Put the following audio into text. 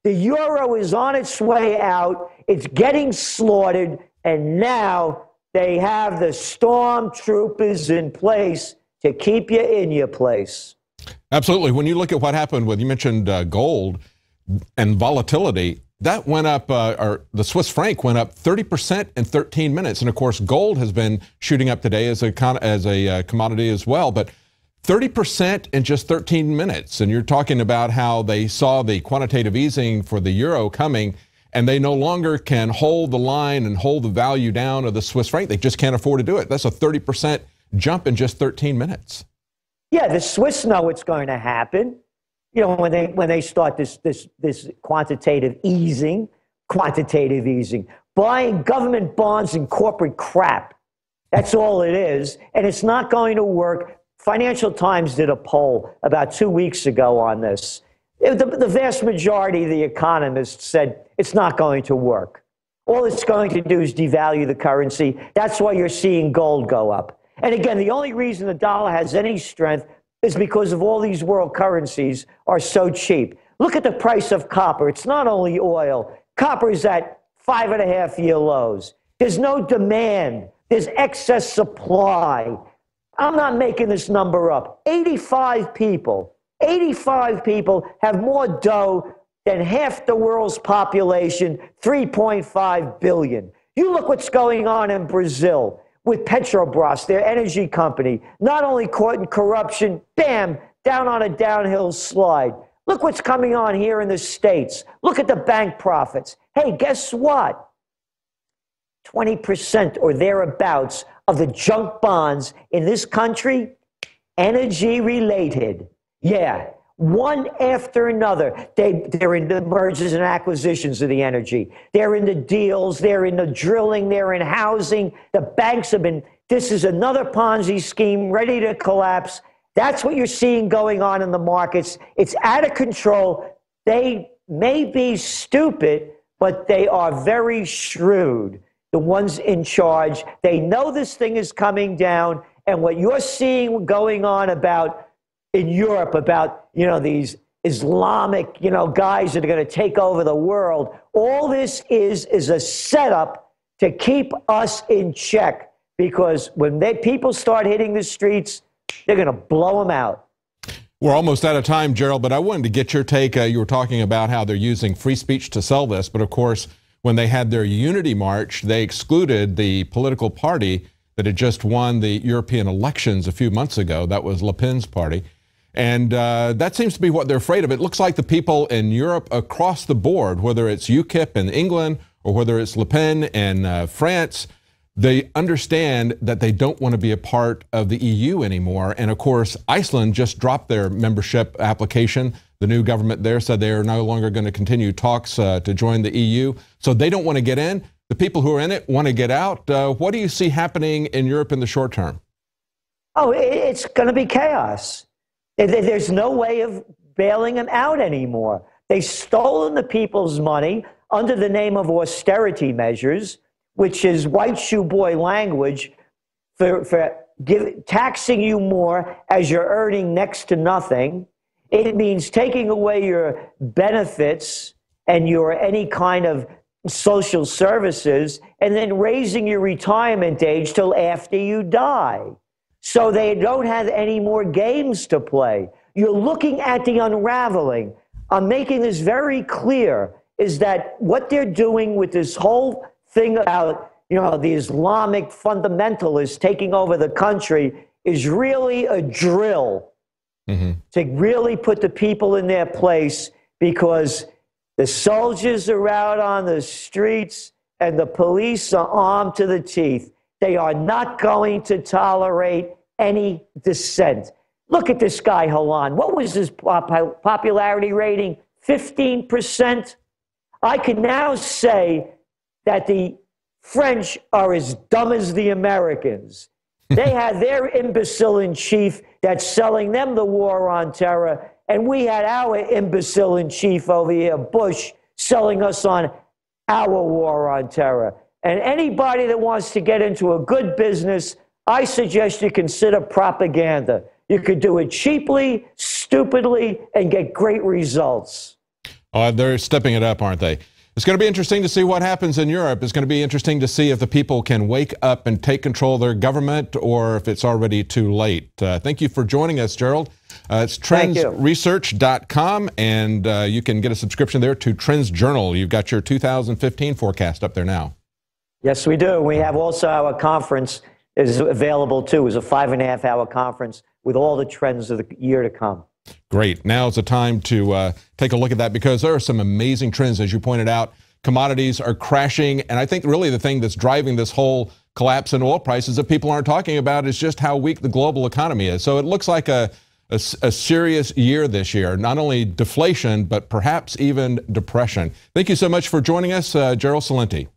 The euro is on its way out. It's getting slaughtered. And now they have the stormtroopers in place to keep you in your place. Absolutely. When you look at what happened with, you mentioned gold and volatility, that went up, or the Swiss franc went up 30% in 13 minutes. And of course, gold has been shooting up today as a commodity as well. But 30% in just 13 minutes. And you're talking about how they saw the quantitative easing for the euro coming, and they no longer can hold the line and hold the value down of the Swiss franc. They just can't afford to do it. That's a 30% jump in just 13 minutes. Yeah, the Swiss know it's going to happen. You know, when they start this quantitative easing, buying government bonds and corporate crap. That's all it is, and it's not going to work. Financial Times did a poll about 2 weeks ago on this. The vast majority of the economists said it's not going to work. All it's going to do is devalue the currency. That's why you're seeing gold go up. And again, the only reason the dollar has any strength is because of all these world currencies are so cheap. Look at the price of copper. It's not only oil. Copper is at 5.5-year lows. There's no demand. There's excess supply. I'm not making this number up. 85 people have more dough than half the world's population, 3.5 billion. You look what's going on in Brazil with Petrobras, their energy company, not only caught in corruption, bam, down on a downhill slide. Look what's coming on here in the States. Look at the bank profits. Hey, guess what? 20% or thereabouts of the junk bonds in this country, energy related. Yeah, one after another. They're in the mergers and acquisitions of the energy. They're in the deals. They're in the drilling. They're in housing. The banks have been, this is another Ponzi scheme ready to collapse. That's what you're seeing going on in the markets. It's out of control. They may be stupid, but they are very shrewd. The ones in charge, they know this thing is coming down. And what you're seeing going on in Europe about, these Islamic, guys that are going to take over the world. All this is a setup to keep us in check, because when people start hitting the streets, they're going to blow them out. We're almost out of time, Gerald, but I wanted to get your take. You were talking about how they're using free speech to sell this, but of course, when they had their unity march, they excluded the political party that had just won the European elections a few months ago. That was Le Pen's party. And that seems to be what they're afraid of. It looks like the people in Europe across the board, whether it's UKIP in England or whether it's Le Pen in France, they understand that they don't want to be a part of the EU anymore. And of course, Iceland just dropped their membership application. The new government there said they are no longer going to continue talks to join the EU. So they don't want to get in. The people who are in it want to get out. What do you see happening in Europe in the short term? Oh, it's going to be chaos. There's no way of bailing them out anymore. They've stolen the people's money under the name of austerity measures, which is white shoe boy language for taxing you more as you're earning next to nothing. It means taking away your benefits and your any kind of social services, and then raising your retirement age till after you die. So they don't have any more games to play. You're looking at the unraveling. I'm making this very clear, is that what they're doing with this whole thing about, the Islamic fundamentalists taking over the country is really a drill to really put the people in their place, because the soldiers are out on the streets and the police are armed to the teeth. They are not going to tolerate any dissent. Look at this guy, Hollande. What was his popularity rating? 15%? I can now say that the French are as dumb as the Americans. They had their imbecile in chief that's selling them the war on terror, and we had our imbecile in chief over here, Bush, selling us on our war on terror. And anybody that wants to get into a good business, I suggest you consider propaganda. You could do it cheaply, stupidly, and get great results. Oh, they're stepping it up, aren't they? It's going to be interesting to see what happens in Europe. It's going to be interesting to see if the people can wake up and take control of their government or if it's already too late. Thank you for joining us, Gerald. It's trendsresearch.com, and you can get a subscription there to Trends Journal. You've got your 2015 forecast up there now. Yes, we do. We have also our conference is available, too. It's a 5.5-hour conference with all the trends of the year to come. Great. Now is the time to take a look at that, because there are some amazing trends, as you pointed out. Commodities are crashing, and I think really the thing that's driving this whole collapse in oil prices that people aren't talking about is just how weak the global economy is. So it looks like a serious year this year, not only deflation, but perhaps even depression. Thank you so much for joining us, Gerald Celente.